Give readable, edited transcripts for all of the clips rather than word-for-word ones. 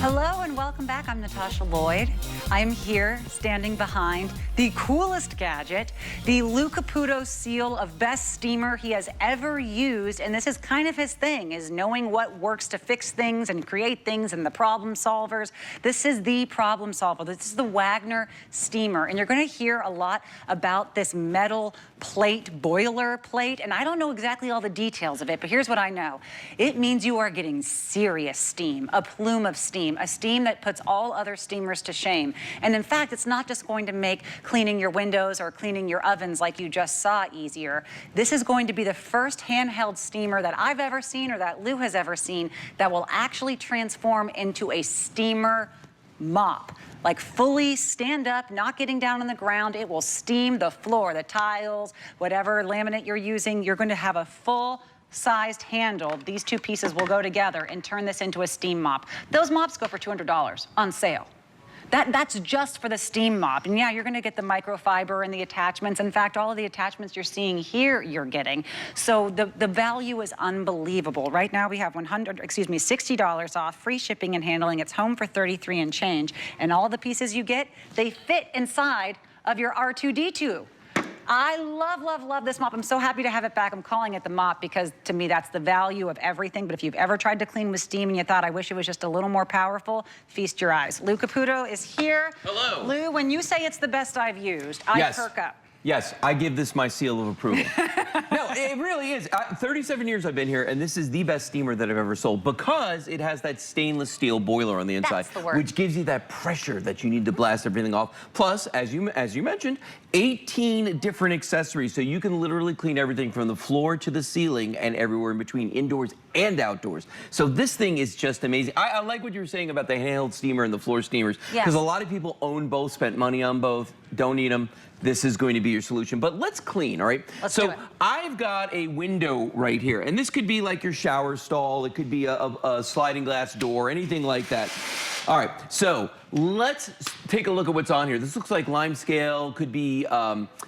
Hello and welcome back. I'm Natasha Lloyd. I'm here standing behind the coolest gadget, the Lou Caputo seal of best steamer he has ever used. And this is kind of his thing, is knowing what works to fix things and create things and the problem solvers. This is the problem solver. This is the Wagner steamer. And you're going to hear a lot about this metal plate, boiler plate. And I don't know exactly all the details of it, but here's what I know. It means you are getting serious steam, a plume of steam, a steam that puts all other steamers to shame. And in fact, it's not just going to make cleaning your windows or cleaning your ovens like you just saw easier. This is going to be the first handheld steamer that I've ever seen or that Lou has ever seen that will actually transform into a steamer mop. Like fully stand up, not getting down on the ground. It will steam the floor, the tiles, whatever laminate you're using. You're going to have a full-sized handle. These two pieces will go together and turn this into a steam mop. Those mops go for $200 on sale. That's just for the steam mop. And yeah, you're gonna get the microfiber and the attachments. In fact, all of the attachments you're seeing here, you're getting. So the value is unbelievable. Right now we have $60 off, free shipping and handling. It's home for $33 and change. And all the pieces you get, they fit inside of your R2-D2. I love, love, love this mop. I'm so happy to have it back. I'm calling it the mop because to me that's the value of everything. But if you've ever tried to clean with steam and you thought, I wish it was just a little more powerful, feast your eyes. Lou Caputo is here. Hello. Lou, when you say it's the best I've used, I perk up. Yes, I give this my seal of approval. No, it really is. 37 years I've been here, and this is the best steamer that I've ever sold because it has that stainless steel boiler on the inside, which gives you that pressure that you need to blast everything off. Plus, as you mentioned, 18 different accessories, so you can literally clean everything from the floor to the ceiling and everywhere in between, indoors and outdoors. So this thing is just amazing. I like what you were saying about the handheld steamer and the floor steamers, because a lot of people own both, spent money on both, don't need them. This is going to be your solution. But let's clean, all right? Let's do it. I've got a window right here, and this could be like your shower stall. It could be a sliding glass door, anything like that. All right, so let's take a look at what's on here. This looks like lime scale, could be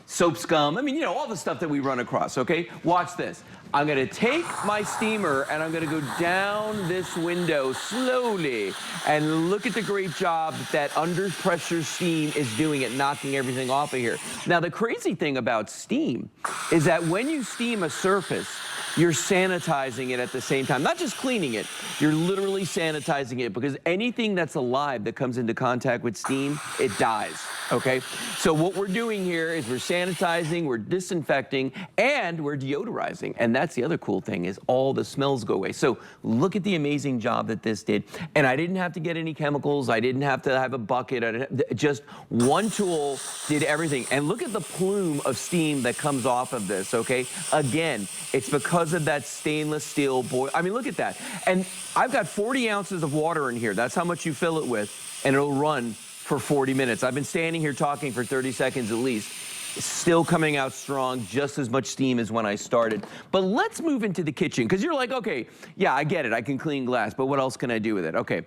soap scum. I mean, you know, all the stuff that we run across, okay? Watch this. I'm gonna take my steamer and I'm gonna go down this window slowly and look at the great job that under pressure steam is doing at knocking everything off of here. Now, the crazy thing about steam is that when you steam a surface, you're sanitizing it at the same time. Not just cleaning it, you're literally sanitizing it because anything that's alive that comes into contact with steam, it dies, okay? So what we're doing here is we're sanitizing, we're disinfecting, and we're deodorizing. And that's the other cool thing is all the smells go away. So look at the amazing job that this did. And I didn't have to get any chemicals. I didn't have to have a bucket. Just one tool did everything. And look at the plume of steam that comes off of this, okay? Again, it's because of that stainless steel boil. I mean, look at that. And I've got 40 ounces of water in here. That's how much you fill it with, and it'll run for 40 minutes. I've been standing here talking for 30 seconds at least. It's still coming out strong, just as much steam as when I started. But let's move into the kitchen, because you're like, okay, yeah, I get it. I can clean glass, but what else can I do with it? Okay.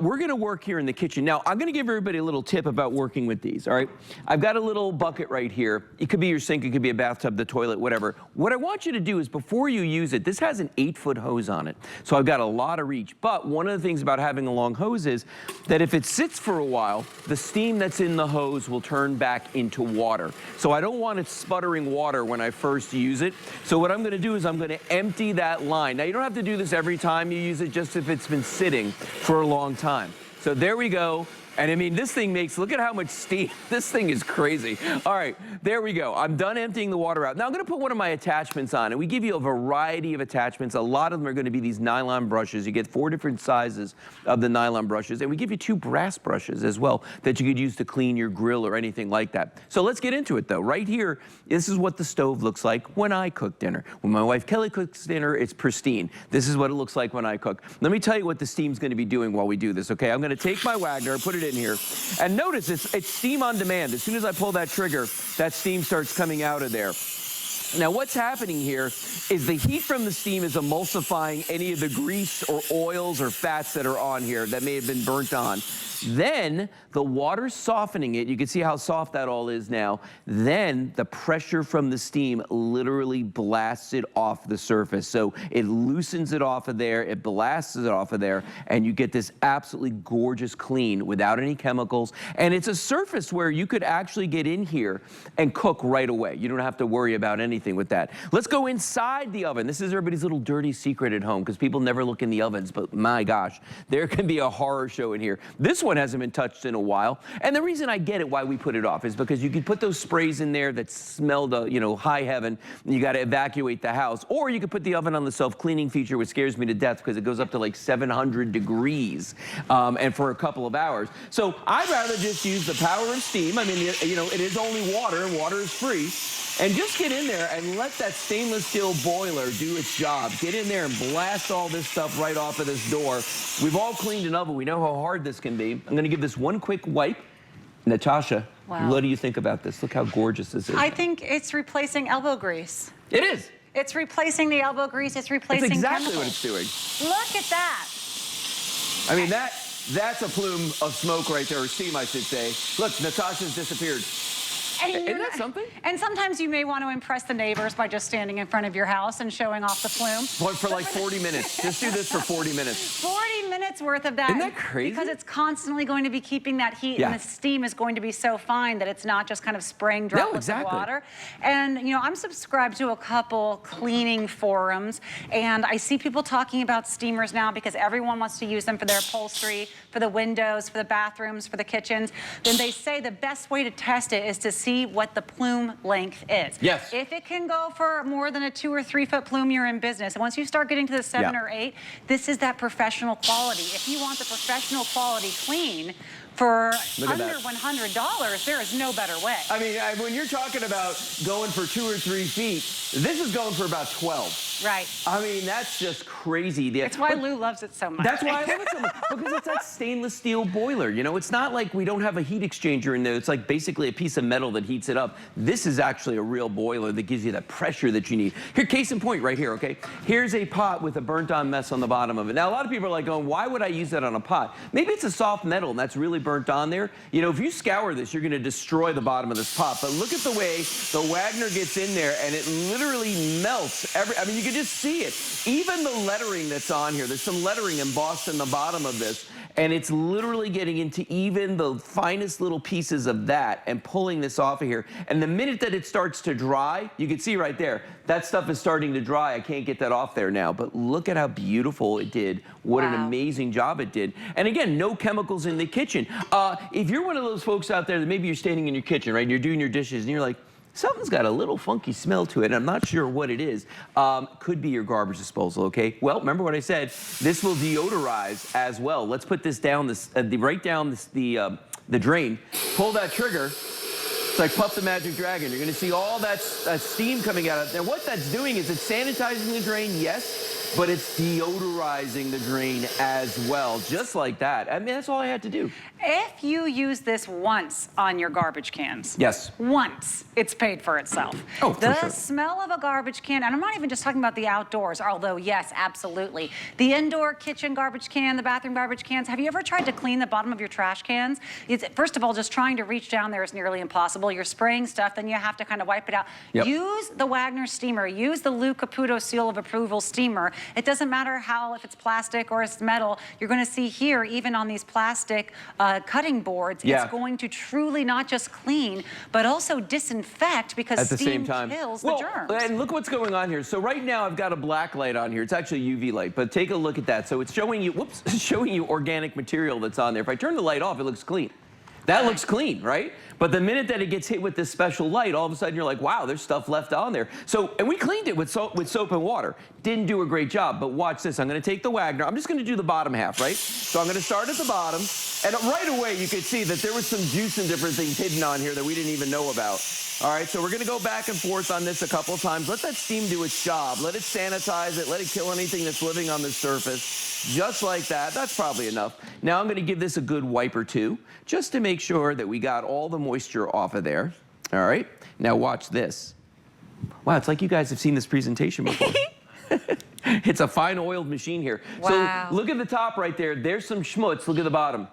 We're gonna work here in the kitchen. Now, I'm gonna give everybody a little tip about working with these, all right? I've got a little bucket right here. It could be your sink, it could be a bathtub, the toilet, whatever. What I want you to do is before you use it, this has an 8-foot hose on it. So I've got a lot of reach. But one of the things about having a long hose is that if it sits for a while, the steam that's in the hose will turn back into water. So I don't want it sputtering water when I first use it. So what I'm gonna do is I'm gonna empty that line. Now, you don't have to do this every time you use it, just if it's been sitting for a long time. So there we go. And I mean, this thing makes, look at how much steam. This thing is crazy. All right, there we go. I'm done emptying the water out. Now I'm gonna put one of my attachments on, and we give you a variety of attachments. A lot of them are gonna be these nylon brushes. You get 4 different sizes of the nylon brushes, and we give you 2 brass brushes as well that you could use to clean your grill or anything like that. So let's get into it though. Right here, this is what the stove looks like when I cook dinner. When my wife Kelly cooks dinner, it's pristine. This is what it looks like when I cook. Let me tell you what the steam's gonna be doing while we do this, okay? I'm gonna take my Wagner, put it in here. And notice it's steam on demand. As soon as I pull that trigger, that steam starts coming out of there. Now what's happening here is the heat from the steam is emulsifying any of the grease or oils or fats that are on here that may have been burnt on. Then the water's softening it. You can see how soft that all is now. Then the pressure from the steam literally blasts it off the surface. So it loosens it off of there, it blasts it off of there, and you get this absolutely gorgeous clean without any chemicals. And it's a surface where you could actually get in here and cook right away. You don't have to worry about anything with that. Let's go inside the oven. This is everybody's little dirty secret at home because people never look in the ovens, but my gosh, there can be a horror show in here. This one hasn't been touched in a while. And the reason I get it why we put it off is because you could put those sprays in there that smell the, you know, high heaven. You got to evacuate the house. Or you could put the oven on the self-cleaning feature, which scares me to death because it goes up to like 700 degrees and for a couple of hours. So I'd rather just use the power of steam. I mean, you know, it is only water and water is free. And just get in there and let that stainless steel boiler do its job. Get in there and blast all this stuff right off of this door. We've all cleaned an oven. We know how hard this can be. I'm going to give this one quick wipe. Natasha, wow. What do you think about this? Look how gorgeous this is. I think it's replacing elbow grease. It is. It's replacing the elbow grease. It's replacing exactly chemicals. what it's doing. Look at that. I mean, that's a plume of smoke right there, or steam, I should say. Look, Natasha's disappeared. Isn't that something? And sometimes you may want to impress the neighbors by just standing in front of your house and showing off the plume. But for like 40 minutes. Just do this for 40 minutes. 40 minutes worth of that. Isn't that crazy? Because it's constantly going to be keeping that heat, yeah. and the steam is going to be so fine that it's not just kind of spraying droplets of water. And, you know, I'm subscribed to a couple cleaning forums, and I see people talking about steamers now because everyone wants to use them for their upholstery, for the windows, for the bathrooms, for the kitchens. Then they say the best way to test it is to see what the plume length is. Yes. If it can go for more than a 2 or 3 foot plume, you're in business. And once you start getting to the 7 or 8, this is that professional quality. If you want the professional quality clean for under $100, there is no better way. I mean, when you're talking about going for 2 or 3 feet, this is going for about 12. Right. I mean, that's just crazy. That's why Lou loves it so much. That's why I love it so much, because it's that stainless steel boiler. You know, it's not like we don't have a heat exchanger in there. It's like basically a piece of metal that heats it up. This is actually a real boiler that gives you that pressure that you need. Here, case in point right here, okay? Here's a pot with a burnt-on mess on the bottom of it. Now, a lot of people are like going, why would I use that on a pot? Maybe it's a soft metal, and that's really burnt on there. You know, if you scour this, you're going to destroy the bottom of this pot. But look at the way the Wagner gets in there, and it literally melts I mean, you can just see it. Even the lettering that's on here, there's some lettering embossed in the bottom of this, and it's literally getting into even the finest little pieces of that and pulling this off of here. And the minute that it starts to dry, you can see right there, that stuff is starting to dry. I can't get that off there now, but look at how beautiful it did. What an amazing job it did. And again, no chemicals in the kitchen. If you're one of those folks out there that maybe you're standing in your kitchen, right, and you're doing your dishes, and you're like, something's got a little funky smell to it, and I'm not sure what it is. Could be your garbage disposal, okay? Well, remember what I said, this will deodorize as well. Let's put this down, right down the drain. Pull that trigger. It's like Puff the Magic Dragon. You're gonna see all that steam coming out of it. And what that's doing is it's sanitizing the drain, yes, but it's deodorizing the drain as well, just like that. I mean, that's all I had to do. If you use this once on your garbage cans, yes, once, it's paid for itself. Oh, for sure. The smell of a garbage can, and I'm not even just talking about the outdoors, although yes, absolutely. The indoor kitchen garbage can, the bathroom garbage cans, have you ever tried to clean the bottom of your trash cans? It's, first of all, just trying to reach down there is nearly impossible. You're spraying stuff, then you have to kind of wipe it out. Yep. Use the Wagner steamer, use the Lou Caputo Seal of Approval steamer. It doesn't matter if it's plastic or it's metal. You're gonna see here, even on these plastic cutting boards, it's going to truly not just clean, but also disinfect, because at the steam same time kills the germs. And look what's going on here. So right now I've got a black light on here. It's actually a UV light, but take a look at that. So it's showing you, showing you organic material that's on there. If I turn the light off, it looks clean. That looks clean, right? But the minute that it gets hit with this special light, all of a sudden you're like, wow, there's stuff left on there. So, and we cleaned it with soap and water. Didn't do a great job, but watch this. I'm gonna take the Wagner. I'm just gonna do the bottom half, right? So I'm gonna start at the bottom, and right away you could see that there was some juice and different things hidden on here that we didn't even know about. All right, so we're gonna go back and forth on this a couple of times. Let that steam do its job. Let it sanitize it. Let it kill anything that's living on the surface. Just like that. That's probably enough. Now I'm gonna give this a good wipe or two, just to make sure that we got all the moisture off of there. All right, now watch this. Wow, it's like you guys have seen this presentation before. It's a fine oiled machine here. Wow. So look at the top right there. There's some schmutz. Look at the bottom.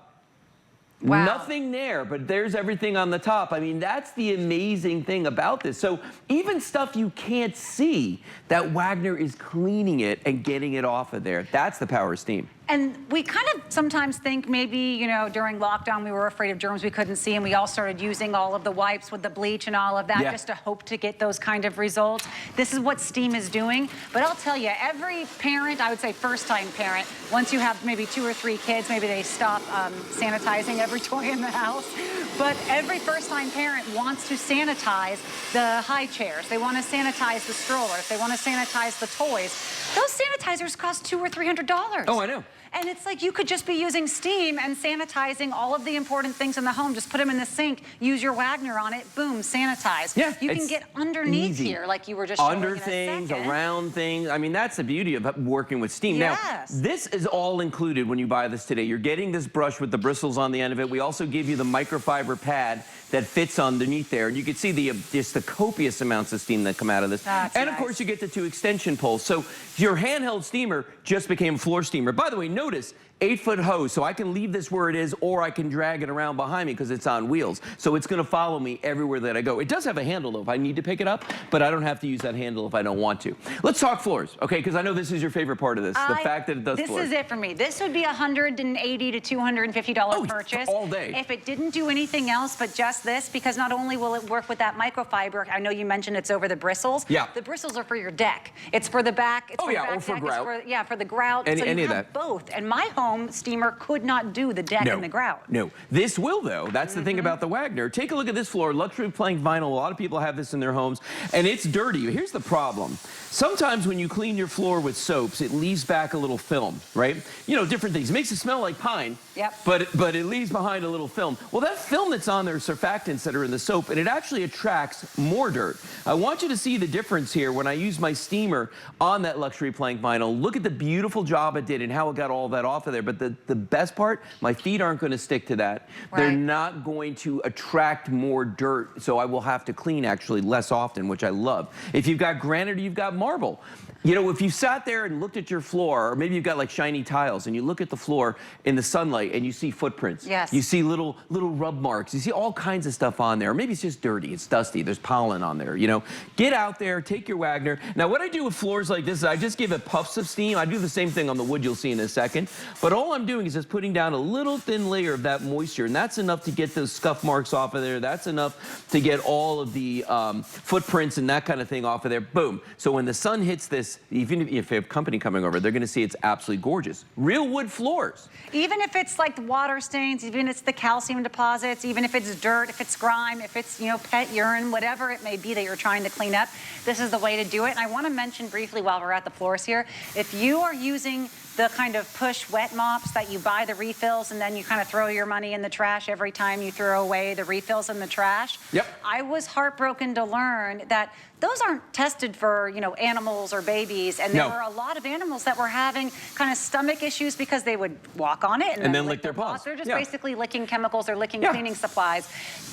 Wow. Nothing there, but there's everything on the top. I mean, that's the amazing thing about this. So even stuff you can't see, that Wagner is cleaning it and getting it off of there. That's the power of steam. And we kind of sometimes think maybe, you know, during lockdown we were afraid of germs we couldn't see, and we all started using all of the wipes with the bleach and all of that just to hope to get those kind of results. This is what steam is doing. But I'll tell you, every parent, I would say first-time parent, once you have maybe 2 or 3 kids, maybe they stop sanitizing every toy in the house. But every first-time parent wants to sanitize the high chairs. They want to sanitize the strollers. They want to sanitize the toys. Those sanitizers cost $200 or $300. Oh, I know. And it's like you could just be using steam and sanitizing all of the important things in the home. Just put them in the sink, use your Wagner on it, boom, sanitize. Yeah, you can get underneath here like you were just showing under things, around things. I mean, that's the beauty of working with steam. Yes. Now, this is all included when you buy this today. You're getting this brush with the bristles on the end of it. We also give you the microfiber pad that fits underneath there. And you can see just the copious amounts of steam that come out of this. That's and of course, you get the 2 extension poles. So your handheld steamer just became a floor steamer. By the way, notice 8-foot hose, so I can leave this where it is, or I can drag it around behind me because it's on wheels. So it's going to follow me everywhere that I go. It does have a handle, though, if I need to pick it up, but I don't have to use that handle if I don't want to. Let's talk floors, okay? Because I know this is your favorite part of this, the fact that it does floors. This is it for me. This would be a $180 to $250 purchase. All day. If it didn't do anything else but just this, because not only will it work with that microfiber, I know you mentioned it's over the bristles. Yeah. The bristles are for your deck. It's for the back. It's for the back or for deck. grout. It's for the grout. So any you of have that. both. And my home steamer could not do the deck and the grout. No, this will though. That's the thing about the Wagner. Take a look at this floor, luxury plank vinyl. A lot of people have this in their homes, and it's dirty. Here's the problem. Sometimes when you clean your floor with soaps, it leaves back a little film, right? You know, different things. It makes it smell like pine, but it leaves behind a little film. Well, that film that's on there are surfactants that are in the soap, and it actually attracts more dirt. I want you to see the difference here when I use my steamer on that luxury plank vinyl. Look at the beautiful job it did and how it got all that off of there. But the best part, my feet aren't going to stick to that. Right. They're not going to attract more dirt, so I will have to clean actually less often, which I love. If you've got granite or you've got marble, you know, if you sat there and looked at your floor, or maybe you've got like shiny tiles, and you look at the floor in the sunlight and you see footprints. Yes. You see little rub marks. You see all kinds of stuff on there. Or maybe it's just dirty. It's dusty. There's pollen on there, you know. Get out there, take your Wagner. Now, what I do with floors like this is I just give it puffs of steam. I do the same thing on the wood you'll see in a second. But all I'm doing is just putting down a little thin layer of that moisture, and that's enough to get those scuff marks off of there. That's enough to get all of the footprints and that kind of thing off of there. Boom. So when the sun hits this, even if you have company coming over, they're going to see it's absolutely gorgeous. Real wood floors. Even if it's like the water stains, even if it's the calcium deposits, even if it's dirt, if it's grime, if it's, you know, pet urine, whatever it may be that you're trying to clean up, this is the way to do it. And I want to mention briefly while we're at the floors here, if you are using the kind of push wet mops that you buy the refills and then you kind of throw your money in the trash every time you throw away the refills in the trash. Yep. I was heartbroken to learn that those aren't tested for, you know, animals or babies, and there were a lot of animals that were having kind of stomach issues because they would walk on it and then lick their paws. They're just basically licking chemicals or licking cleaning supplies.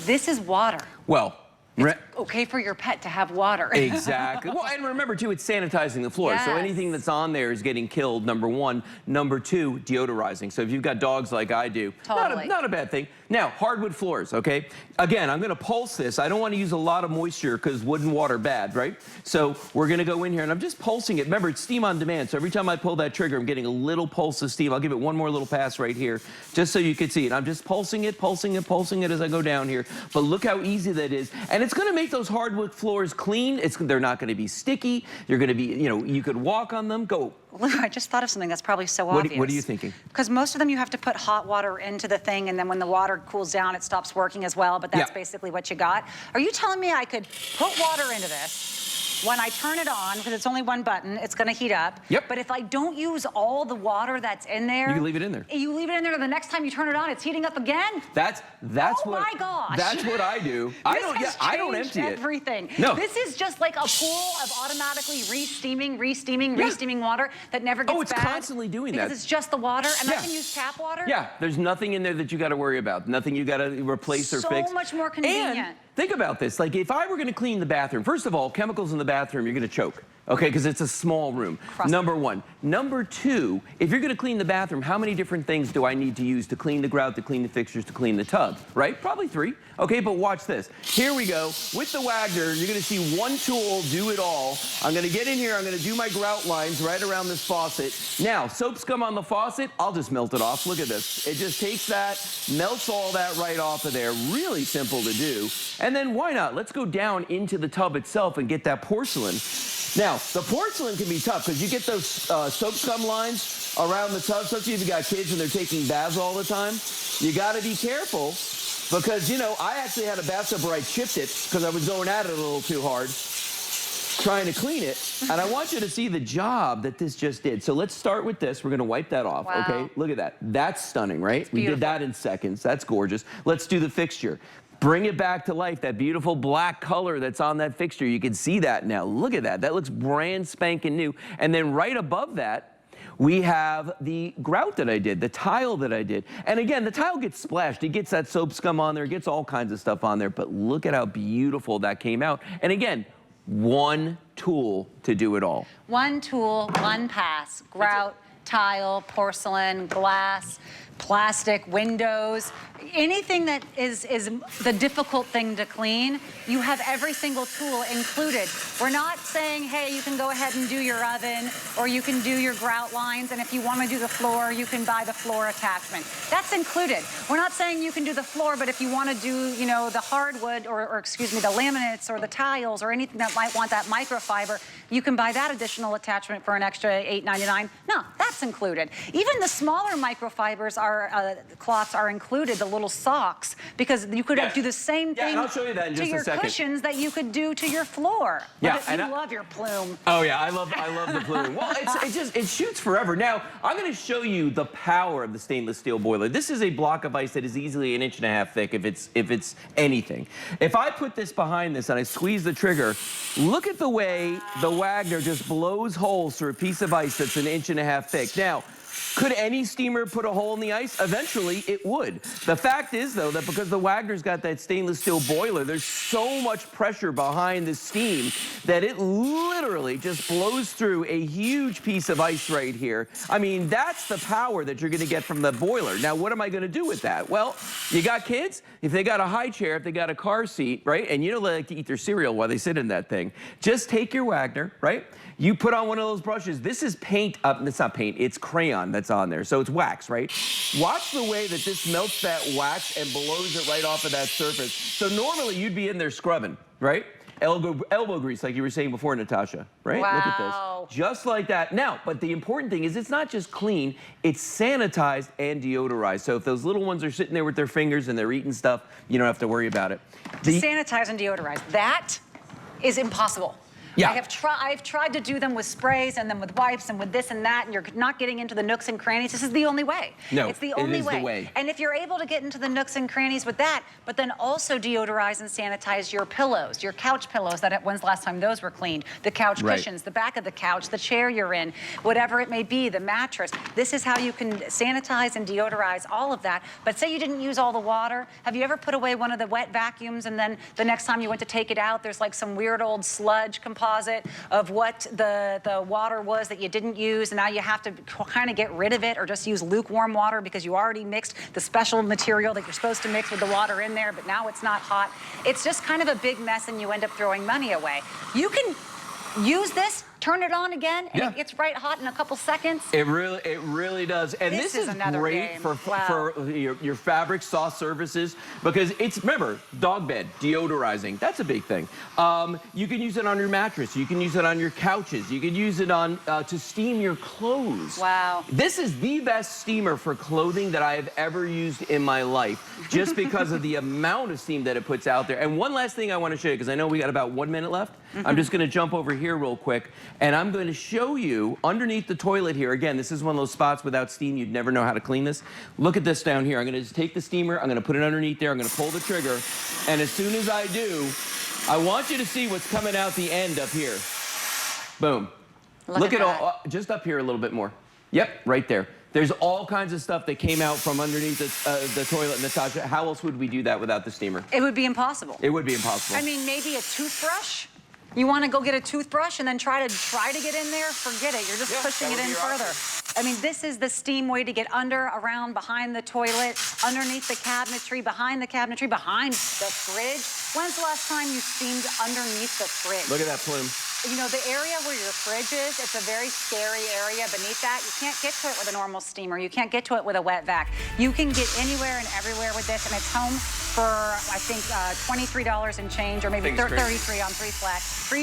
This is water. Well, it's okay for your pet to have water. Exactly. Well, and remember, too, it's sanitizing the floor. Yes. So anything that's on there is getting killed, number one. Number two, deodorizing. So if you've got dogs like I do, not a bad thing. Now, hardwood floors, okay? Again, I'm going to pulse this. I don't want to use a lot of moisture because wood and water bad, right? So we're going to go in here, and I'm just pulsing it. Remember, it's steam on demand. So every time I pull that trigger, I'm getting a little pulse of steam. I'll give it one more little pass right here, just so you can see it. I'm just pulsing it, pulsing it, pulsing it as I go down here. But look how easy that is. And it's going to make those hardwood floors clean. They're not going to be sticky. You're going to be, you know, you could walk on them. Go. I just thought of something that's probably so obvious. What are you thinking? Because most of them you have to put hot water into the thing, and then when the water cools down, it stops working as well, but that's basically what you got. Are you telling me I could put water into this? When I turn it on, because it's only one button, it's going to heat up. Yep. But if I don't use all the water that's in there, you can leave it in there. You leave it in there, and the next time you turn it on, it's heating up again. That's oh what. my gosh. That's what I do. I don't empty it. Everything. No. This is just like a pool of automatically re-steaming water that never gets bad. Oh, it's constantly doing that. Because it's just the water, and I can use tap water. Yeah. There's nothing in there that you got to worry about. Nothing you got to replace or fix. So much more convenient. And think about this. Like, if I were going to clean the bathroom, first of all, chemicals in the bathroom, you're going to choke. Okay, because it's a small room. Number one. Number two, if you're gonna clean the bathroom, how many different things do I need to use to clean the grout, to clean the fixtures, to clean the tub, right? Probably 3. Okay, but watch this. Here we go. With the Wagner, you're gonna see one tool do it all. I'm gonna get in here, I'm gonna do my grout lines right around this faucet. Now, soap scum on the faucet, I'll just melt it off. Look at this. It just takes that, melts all that right off of there. Really simple to do. And then why not? Let's go down into the tub itself and get that porcelain. Now, the porcelain can be tough because you get those soap scum lines around the tub, especially if you got kids and they're taking baths all the time. You got to be careful because, you know, I actually had a bathtub where I chipped it because I was going at it a little too hard trying to clean it. And I want you to see the job that this just did. So let's start with this. We're going to wipe that off, okay? Look at that. That's stunning, right? We did that in seconds. That's gorgeous. Let's do the fixture. Bring it back to life, that beautiful black color that's on that fixture. You can see that now. Look at that. That looks brand spanking new. And then right above that, we have the grout that I did, the tile that I did. And again, the tile gets splashed. It gets that soap scum on there. It gets all kinds of stuff on there. But look at how beautiful that came out. And again, one tool to do it all. One tool, one pass. Grout, tile, porcelain, glass, plastic, windows, anything that is the difficult thing to clean, you have every single tool included. We're not saying, hey, you can go ahead and do your oven or you can do your grout lines, and if you want to do the floor, you can buy the floor attachment. That's included. We're not saying you can do the floor, but if you want to do, you know, the hardwood or excuse me, the laminates or the tiles or anything that might want that microfiber, you can buy that additional attachment for an extra $8.99. No, that's included. Even the smaller microfibers cloths are included, the little socks, because you could do the same thing and I'll show you that in to just your a second. Cushions that you could do to your floor. Yeah, and you love your plume. Oh yeah, I love the plume. Well, it shoots forever. Now, I'm going to show you the power of the stainless steel boiler. This is a block of ice that is easily 1.5 inches thick if it's anything. If I put this behind this and I squeeze the trigger, look at the way the Wagner just blows holes through a piece of ice that's 1.5 inches thick. Now, could any steamer put a hole in the ice? Eventually, it would. The fact is, though, that because the Wagner's got that stainless steel boiler, there's so much pressure behind the steam that it literally just blows through a huge piece of ice right here. I mean, that's the power that you're going to get from the boiler. Now, what am I going to do with that? Well, you got kids? If they got a high chair, if they got a car seat, right, and you know they like to eat their cereal while they sit in that thing, just take your Wagner, right? You put on one of those brushes. This is paint. It's not paint. It's crayon that's on there. So it's wax, right? Watch the way that this melts that wax and blows it right off of that surface. So normally you'd be in there scrubbing, right? Elbow grease, like you were saying before, Natasha, right? Wow. Look at this. Just like that. Now, but the important thing is it's not just clean. It's sanitized and deodorized. So if those little ones are sitting there with their fingers and they're eating stuff, you don't have to worry about it. Sanitize and deodorize. That is impossible. Yeah. I've tried to do them with sprays and then with wipes and with this and that, and you're not getting into the nooks and crannies. This is the only way. No, it's the only way. The way. And if you're able to get into the nooks and crannies with that, but then also deodorize and sanitize your pillows, your couch pillows, when's the last time those were cleaned? The couch cushions, the back of the couch, the chair you're in, whatever it may be, the mattress. This is how you can sanitize and deodorize all of that. But say you didn't use all the water. Have you ever put away one of the wet vacuums and then the next time you went to take it out, there's like some weird old sludge composite of what the water was that you didn't use, and now you have to kind of get rid of it or just use lukewarm water because you already mixed the special material that you're supposed to mix with the water in there, but now it's not hot. It's just kind of a big mess and you end up throwing money away. You can use this, turn it on again, and it gets right hot in a couple seconds. It really does. And this is great for your fabric, soft surfaces, because it's, remember, dog bed, deodorizing, that's a big thing. You can use it on your mattress. You can use it on your couches. You can use it on to steam your clothes. Wow. This is the best steamer for clothing that I have ever used in my life, just because of the amount of steam that it puts out there. And one last thing I want to show you, because I know we got about 1 minute left. I'm just going to jump over here real quick. And I'm going to show you underneath the toilet here. Again, this is one of those spots without steam. You'd never know how to clean this. Look at this down here. I'm going to just take the steamer. I'm going to put it underneath there. I'm going to pull the trigger. And as soon as I do, I want you to see what's coming out the end up here. Boom. Look at all, just up here a little bit more. Yep, right there. There's all kinds of stuff that came out from underneath the toilet, Natasha. How else would we do that without the steamer? It would be impossible. It would be impossible. I mean, maybe a toothbrush? You want to go get a toothbrush and then try to get in there? Forget it. You're just pushing it in further. I mean, this is the steam way to get under, around, behind the toilet, underneath the cabinetry, behind the cabinetry, behind the fridge. When's the last time you steamed underneath the fridge? Look at that plume. You know, the area where your fridge is, it's a very scary area beneath that. You can't get to it with a normal steamer. You can't get to it with a wet vac. You can get anywhere and everywhere with this, and it's home for, I think, $23 and change, or maybe $33 on 3 flat.